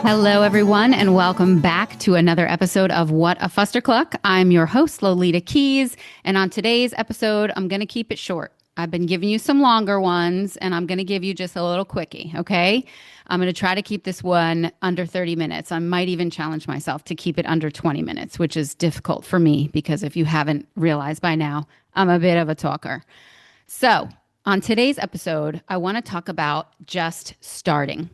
Hello, everyone, and welcome back to another episode of What a Fuster Cluck. I'm your host, Lolita Keys, and on today's episode, I'm going to keep it short. I've been giving you some longer ones, and I'm going to give you just a little quickie, okay? I'm going to try to keep this one under 30 minutes. I might even challenge myself to keep it under 20 minutes, which is difficult for me because if you haven't realized by now, I'm a bit of a talker. So, on today's episode, I want to talk about just starting.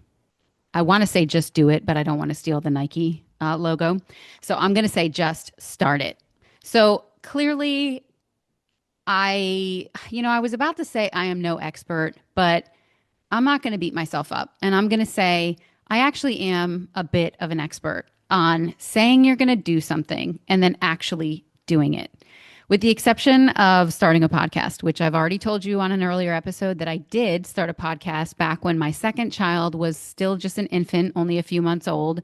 I want to say just do it, but I don't want to steal the Nike logo. So I'm going to say just start it. So clearly, I was about to say I am no expert, but I'm not going to beat myself up. And I'm going to say I actually am a bit of an expert on saying you're going to do something and then actually doing it. With the exception of starting a podcast, which I've already told you on an earlier episode that I did start a podcast back when my second child was still just an infant, only a few months old.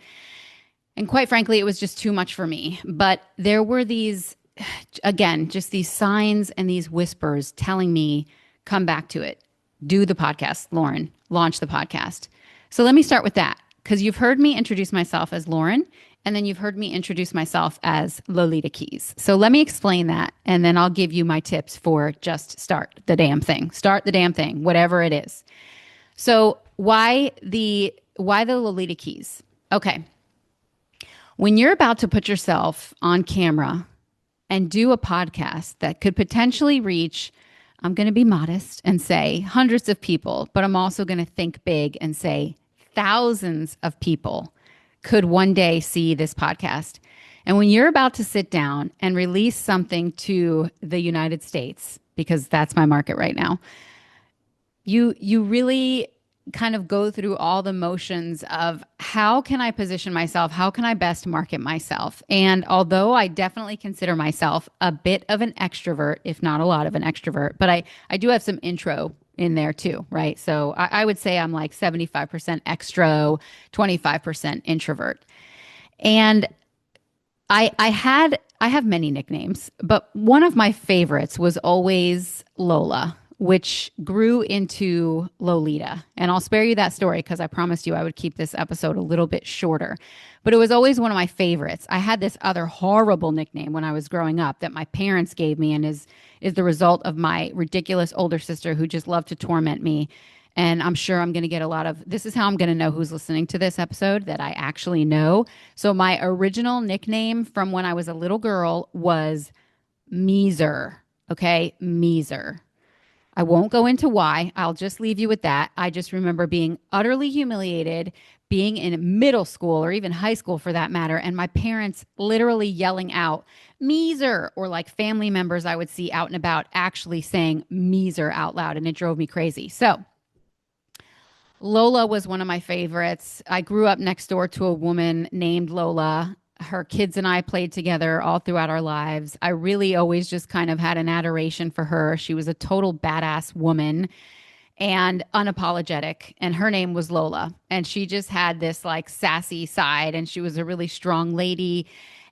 And quite frankly, it was just too much for me. But there were these, again, just these signs and these whispers telling me, come back to it. Do the podcast, Lauren. Launch the podcast. So let me start with that, because you've heard me introduce myself as Lauren. And then you've heard me introduce myself as Lolita Keys. So let me explain that, and then I'll give you my tips for just start the damn thing. Start the damn thing, whatever it is. So why the Lolita Keys? Okay. When you're about to put yourself on camera and do a podcast that could potentially reach, I'm going to be modest and say hundreds of people, but I'm also going to think big and say thousands of people could one day see this podcast. And when you're about to sit down and release something to the United States, because that's my market right now, you really kind of go through all the motions of how can I position myself? How can I best market myself? And although I definitely consider myself a bit of an extrovert, if not a lot of an extrovert, but I do have some intro in there too, right? So I would say I'm like 75% extro, 25% introvert. And I have many nicknames, but one of my favorites was always Lola, which grew into Lolita. And I'll spare you that story because I promised you I would keep this episode a little bit shorter. But it was always one of my favorites. I had this other horrible nickname when I was growing up that my parents gave me and is the result of my ridiculous older sister who just loved to torment me. And I'm sure I'm going to get a lot of, this is how I'm going to know who's listening to this episode that I actually know. So my original nickname from when I was a little girl was Meeser. Okay, Meeser. I won't go into why. I'll just leave you with that. I just remember being utterly humiliated, being in middle school or even high school for that matter, and my parents literally yelling out, Meeser, or like family members I would see out and about actually saying Meeser out loud, and it drove me crazy. So Lola was one of my favorites. I grew up next door to a woman named Lola. Her kids and I played together all throughout our lives. I really always just kind of had an adoration for her. She was a total badass woman and unapologetic. And her name was Lola. And she just had this like sassy side, and she was a really strong lady.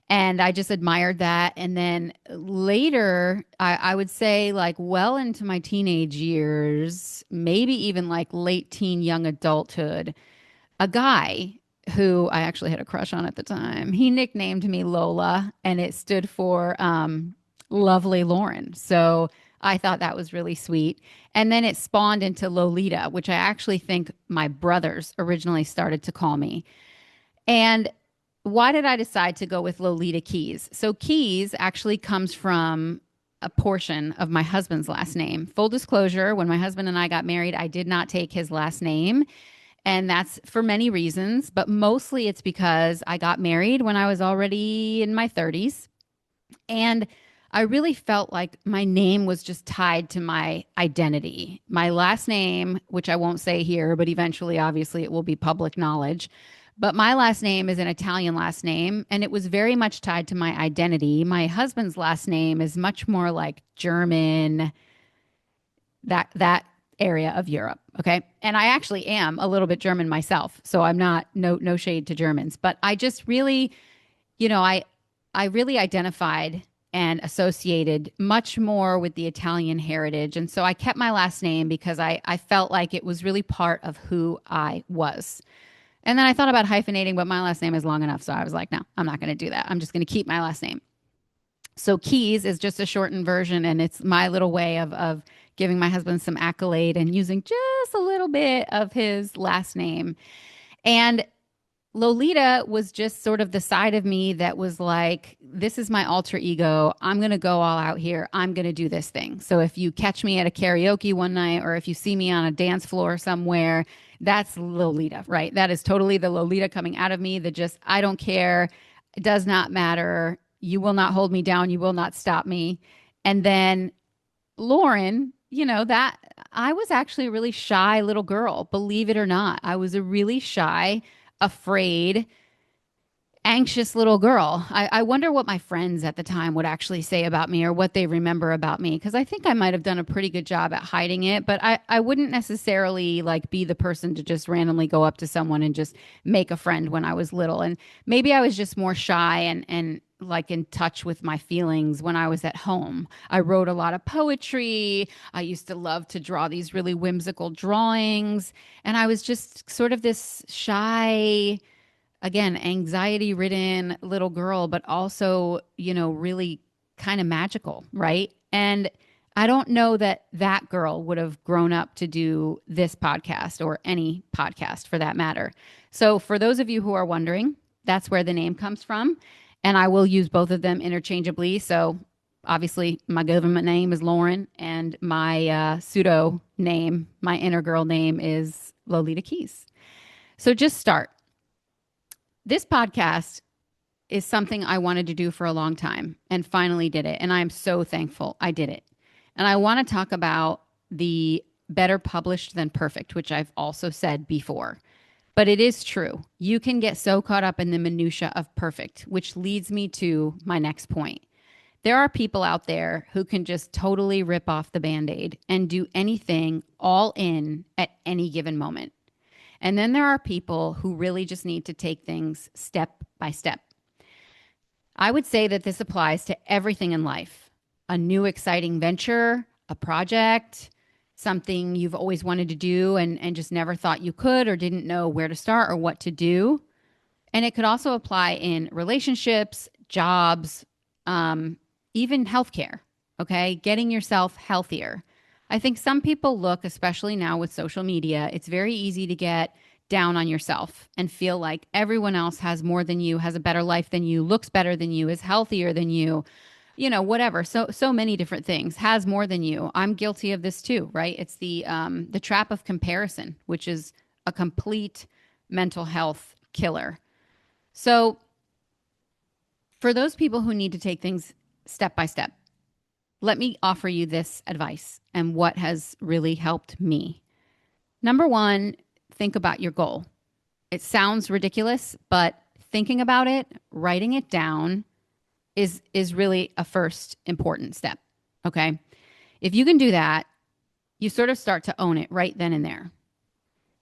And I just admired that. And then later, I would say like well into my teenage years, maybe even like late teen, young adulthood, a guy who I actually had a crush on at the time, he nicknamed me Lola, and it stood for Lovely Lauren. So I thought that was really sweet. And then it spawned into Lolita, which I actually think my brothers originally started to call me. And why did I decide to go with Lolita Keys? So Keys actually comes from a portion of my husband's last name. Full disclosure, when my husband and I got married, I did not take his last name. And that's for many reasons, but mostly it's because I got married when I was already in my 30s. And I really felt like my name was just tied to my identity. My last name, which I won't say here, but eventually, obviously, it will be public knowledge. But my last name is an Italian last name, and it was very much tied to my identity. My husband's last name is much more like German, that area of Europe. Okay. And I actually am a little bit German myself. So I'm not, no shade to Germans, but I just really, I really identified and associated much more with the Italian heritage. And so I kept my last name because I felt like it was really part of who I was. And then I thought about hyphenating, but my last name is long enough. So I was like, no, I'm not going to do that. I'm just going to keep my last name. So Keys is just a shortened version, and it's my little way of giving my husband some accolade and using just a little bit of his last name. And Lolita was just sort of the side of me that was like, this is my alter ego. I'm going to go all out here. I'm going to do this thing. So if you catch me at a karaoke one night or if you see me on a dance floor somewhere, that's Lolita, right? That is totally the Lolita coming out of me that just, I don't care. It does not matter. You will not hold me down. You will not stop me. And then Lauren, that I was actually a really shy little girl, believe it or not. I was a really shy, afraid, anxious little girl. I wonder what my friends at the time would actually say about me or what they remember about me, because I think I might have done a pretty good job at hiding it, but I wouldn't necessarily like be the person to just randomly go up to someone and just make a friend when I was little. And maybe I was just more shy and like in touch with my feelings when I was at home. I wrote a lot of poetry. I used to love to draw these really whimsical drawings. And I was just sort of this shy, again, anxiety ridden little girl, but also, really kind of magical, right? And I don't know that that girl would have grown up to do this podcast or any podcast for that matter. So, for those of you who are wondering, that's where the name comes from. And I will use both of them interchangeably. So, obviously, my government name is Lauren, and my pseudo name, my inner girl name is Lolita Keys. So, just start. This podcast is something I wanted to do for a long time and finally did it. And I am so thankful I did it. And I want to talk about the better published than perfect, which I've also said before. But it is true. You can get so caught up in the minutia of perfect, which leads me to my next point. There are people out there who can just totally rip off the Band-Aid and do anything all in at any given moment. And then there are people who really just need to take things step by step. I would say that this applies to everything in life: a new exciting venture, a project, something you've always wanted to do and just never thought you could or didn't know where to start or what to do. And it could also apply in relationships, jobs, even healthcare, okay? Getting yourself healthier. I think some people look, especially now with social media, it's very easy to get down on yourself and feel like everyone else has more than you, has a better life than you, looks better than you, is healthier than you, whatever. So many different things, has more than you. I'm guilty of this too, right? It's the trap of comparison, which is a complete mental health killer. So for those people who need to take things step by step, let me offer you this advice and what has really helped me. Number one, think about your goal. It sounds ridiculous, but thinking about it, writing it down is really a first important step. Okay. If you can do that, you sort of start to own it right then and there.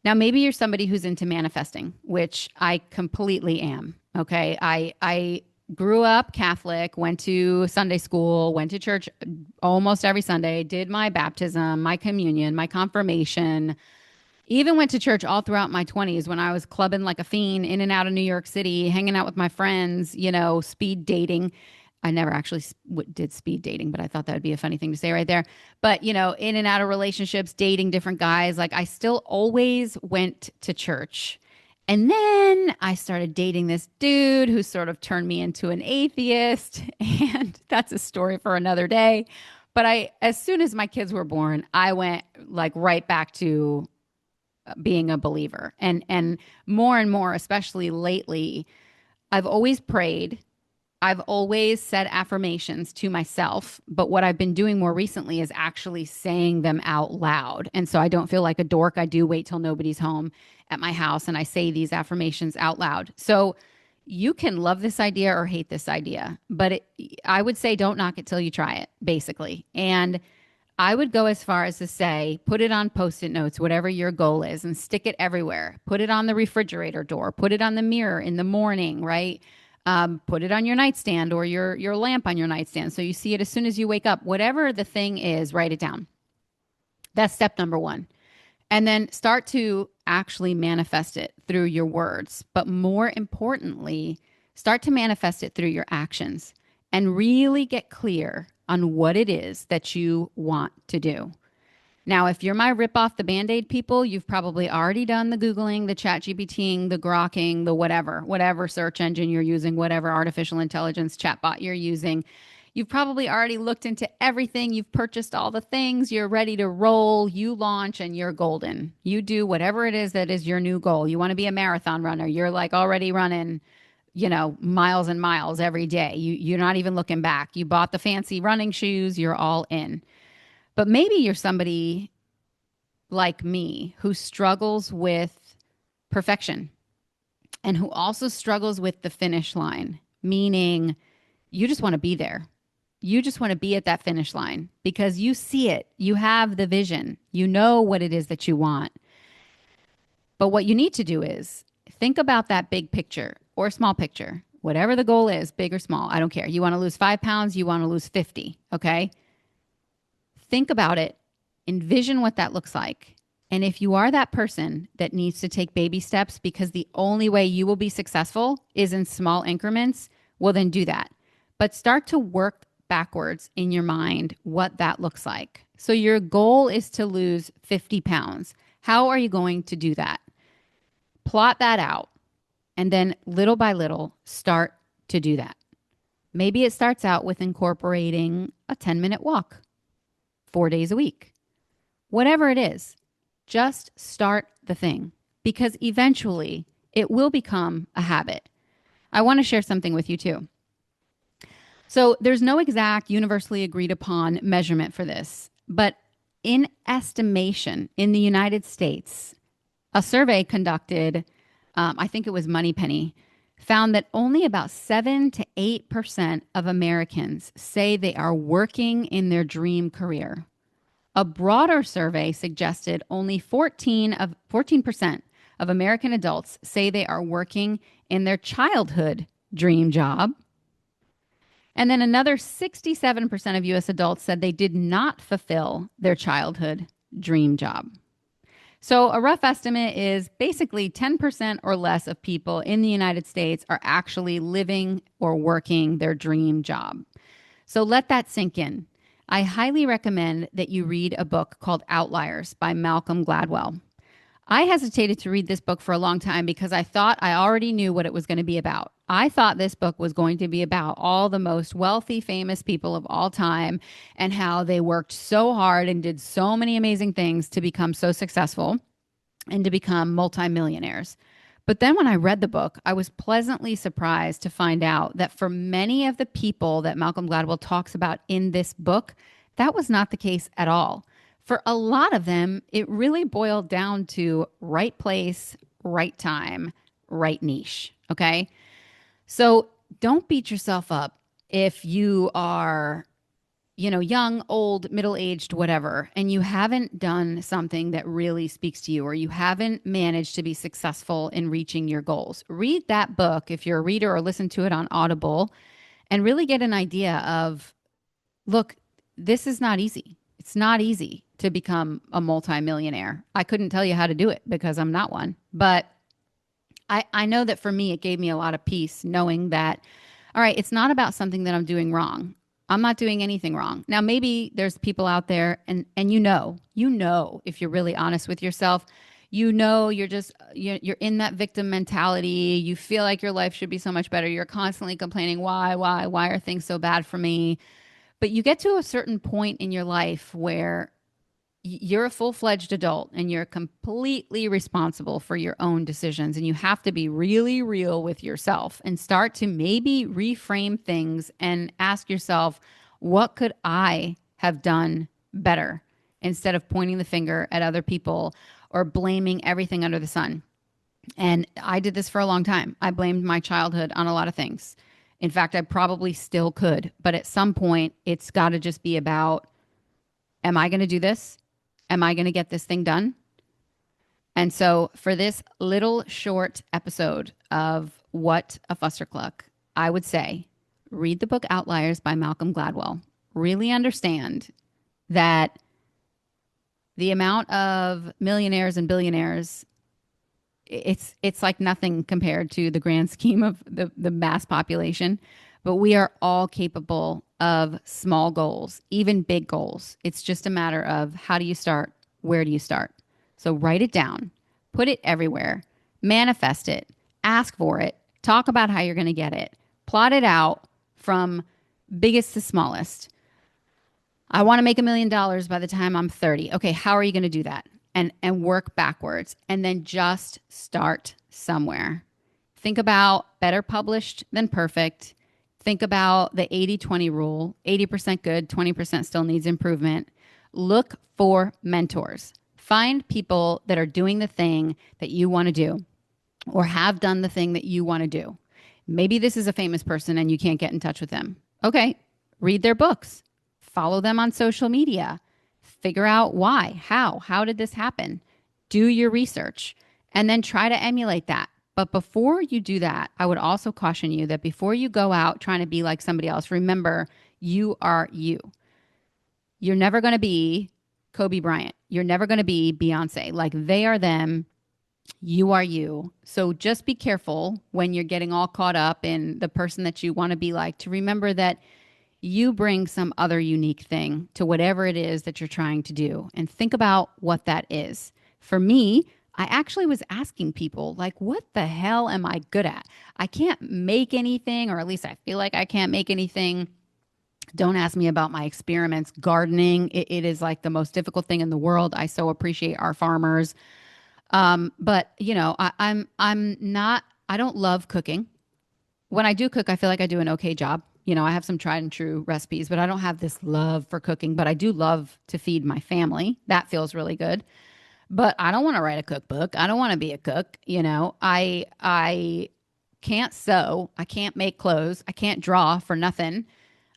Now, maybe you're somebody who's into manifesting, which I completely am. Okay. I grew up Catholic, went to Sunday school, went to church almost every Sunday, did my baptism, my communion, my confirmation, even went to church all throughout my 20s when I was clubbing like a fiend in and out of New York City, hanging out with my friends, speed dating. I never actually did speed dating, but I thought that would be a funny thing to say right there. But, in and out of relationships, dating different guys. Like I still always went to church. And then I started dating this dude who sort of turned me into an atheist. And that's a story for another day. But as soon as my kids were born, I went like right back to being a believer. And more, especially lately, I've always prayed. I've always said affirmations to myself, but what I've been doing more recently is actually saying them out loud. And so I don't feel like a dork. I do wait till nobody's home at my house and I say these affirmations out loud. So you can love this idea or hate this idea, but I would say don't knock it till you try it, basically. And I would go as far as to say, put it on Post-it notes, whatever your goal is, and stick it everywhere. Put it on the refrigerator door, put it on the mirror in the morning, right? Put it on your nightstand or your lamp on your nightstand so you see it as soon as you wake up. Whatever the thing is, write it down. That's step number one. And then start to actually manifest it through your words, but more importantly, start to manifest it through your actions and really get clear on what it is that you want to do. Now, if you're my rip off the band-aid people, you've probably already done the Googling, the chat GPTing, the grokking, the whatever search engine you're using, whatever artificial intelligence chatbot you're using. You've probably already looked into everything. You've purchased all the things. You're ready to roll. You launch and you're golden. You do whatever it is that is your new goal. You want to be a marathon runner. You're like already running, miles and miles every day. You're not even looking back. You bought the fancy running shoes. You're all in. But maybe you're somebody like me who struggles with perfection and who also struggles with the finish line, meaning you just want to be there. You just want to be at that finish line because you see it. You have the vision. You know what it is that you want. But what you need to do is think about that big picture or small picture, whatever the goal is, big or small. I don't care. You want to lose 5 pounds, you want to lose 50. Okay. Think about it, envision what that looks like. And if you are that person that needs to take baby steps because the only way you will be successful is in small increments, well, then do that. But start to work backwards in your mind what that looks like. So your goal is to lose 50 pounds. How are you going to do that? Plot that out. And then little by little, start to do that. Maybe it starts out with incorporating a 10-minute walk. 4 days a week. Whatever it is, just start the thing because eventually it will become a habit. I want to share something with you too. So there's no exact universally agreed upon measurement for this, but in estimation in the United States, a survey conducted, I think it was Moneypenny, found that only about 7 to 8% of Americans say they are working in their dream career. A broader survey suggested only 14% of American adults say they are working in their childhood dream job. And then another 67% of US adults said they did not fulfill their childhood dream job. So a rough estimate is basically 10% or less of people in the United States are actually living or working their dream job. So let that sink in. I highly recommend that you read a book called Outliers by Malcolm Gladwell. I hesitated to read this book for a long time because I thought I already knew what it was going to be about. I thought this book was going to be about all the most wealthy, famous people of all time and how they worked so hard and did so many amazing things to become so successful and to become multimillionaires. But then when I read the book, I was pleasantly surprised to find out that for many of the people that Malcolm Gladwell talks about in this book, that was not the case at all. For a lot of them, it really boiled down to right place, right time, right niche. Okay. So don't beat yourself up if you are, young, old, middle-aged, whatever, and you haven't done something that really speaks to you or you haven't managed to be successful in reaching your goals. Read that book if you're a reader or listen to it on Audible and really get an idea of, look, this is not easy. It's not easy to become a multimillionaire. I couldn't tell you how to do it because I'm not one. But I know that for me, it gave me a lot of peace knowing that, all right, it's not about something that I'm doing wrong. I'm not doing anything wrong. Now, maybe there's people out there and if you're really honest with yourself, you're in that victim mentality. You feel like your life should be so much better. You're constantly complaining, why are things so bad for me? But you get to a certain point in your life where you're a full-fledged adult and you're completely responsible for your own decisions. And you have to be really real with yourself and start to maybe reframe things and ask yourself, what could I have done better instead of pointing the finger at other people or blaming everything under the sun? And I did this for a long time. I blamed my childhood on a lot of things. In fact, I probably still could. But at some point, it's got to just be about, am I going to do this? Am I going to get this thing done? And so for this little short episode of What a Fuster Cluck, I would say read the book Outliers by Malcolm Gladwell. Really understand that the amount of millionaires and billionaires It's like nothing compared to the grand scheme of the mass population. But we are all capable of small goals, even big goals. It's just a matter of how do you start? Where do you start? So write it down, put it everywhere, manifest it, ask for it, talk about how you're going to get it, plot it out from biggest to smallest. I want to make $1 million by the time I'm 30. Okay, how are you going to do that? And work backwards and then just start somewhere. Think about better published than perfect. Think about the 80-20 rule. 80% good, 20% still needs improvement. Look for mentors. Find people that are doing the thing that you want to do or have done the thing that you want to do. Maybe this is a famous person and you can't get in touch with them. Okay, read their books, follow them on social media, figure out why, how did this happen? Do your research and then try to emulate that. But before you do that, I would also caution you that before you go out trying to be like somebody else, remember you are you. You're never going to be Kobe Bryant. You're never going to be Beyonce. Like they are them. You are you. So just be careful when you're getting all caught up in the person that you want to be like to remember that you bring some other unique thing to whatever it is that you're trying to do and think about what that is. For me, I actually was asking people, like, what the hell am I good at? I can't make anything, or at least I feel like I can't make anything. Don't ask me about my experiments. Gardening, it is like the most difficult thing in the world. I so appreciate our farmers. But you know, I'm not. I don't love cooking. When I do cook, I feel like I do an okay job. You know, I have some tried and true recipes, but I don't have this love for cooking. But I do love to feed my family. That feels really good. But I don't want to write a cookbook. I don't want to be a cook. You know, I can't sew. I can't make clothes. I can't draw for nothing.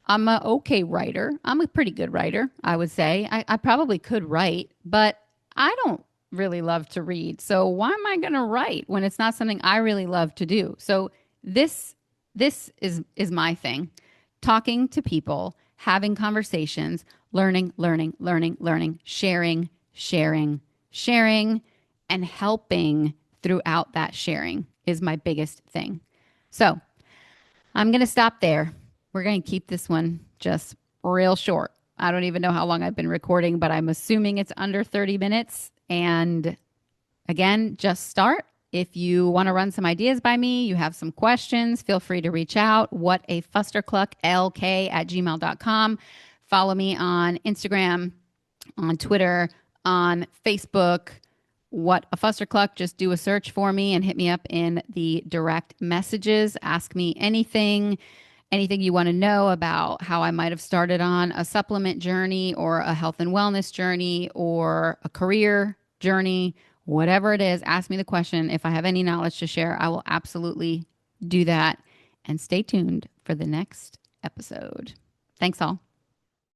I'm a okay writer. I'm a pretty good writer, I would say. I probably could write, but I don't really love to read. So why am I going to write when it's not something I really love to do? So this this is my thing. Talking to people, having conversations, learning, sharing, and helping throughout that sharing is my biggest thing. So I'm going to stop there. We're going to keep this one just real short. I don't even know how long I've been recording, but I'm assuming it's under 30 minutes. And again, just start. If you want to run some ideas by me, you have some questions, feel free to reach out. What a Fuster Cluck, LK@gmail.com. Follow me on Instagram, on Twitter, on Facebook. What a Fuster Cluck. Just do a search for me and hit me up in the direct messages. Ask me anything you want to know about how I might have started on a supplement journey or a health and wellness journey or a career journey, whatever it is, ask me the question. If I have any knowledge to share, I will absolutely do that. And stay tuned for the next episode. Thanks all.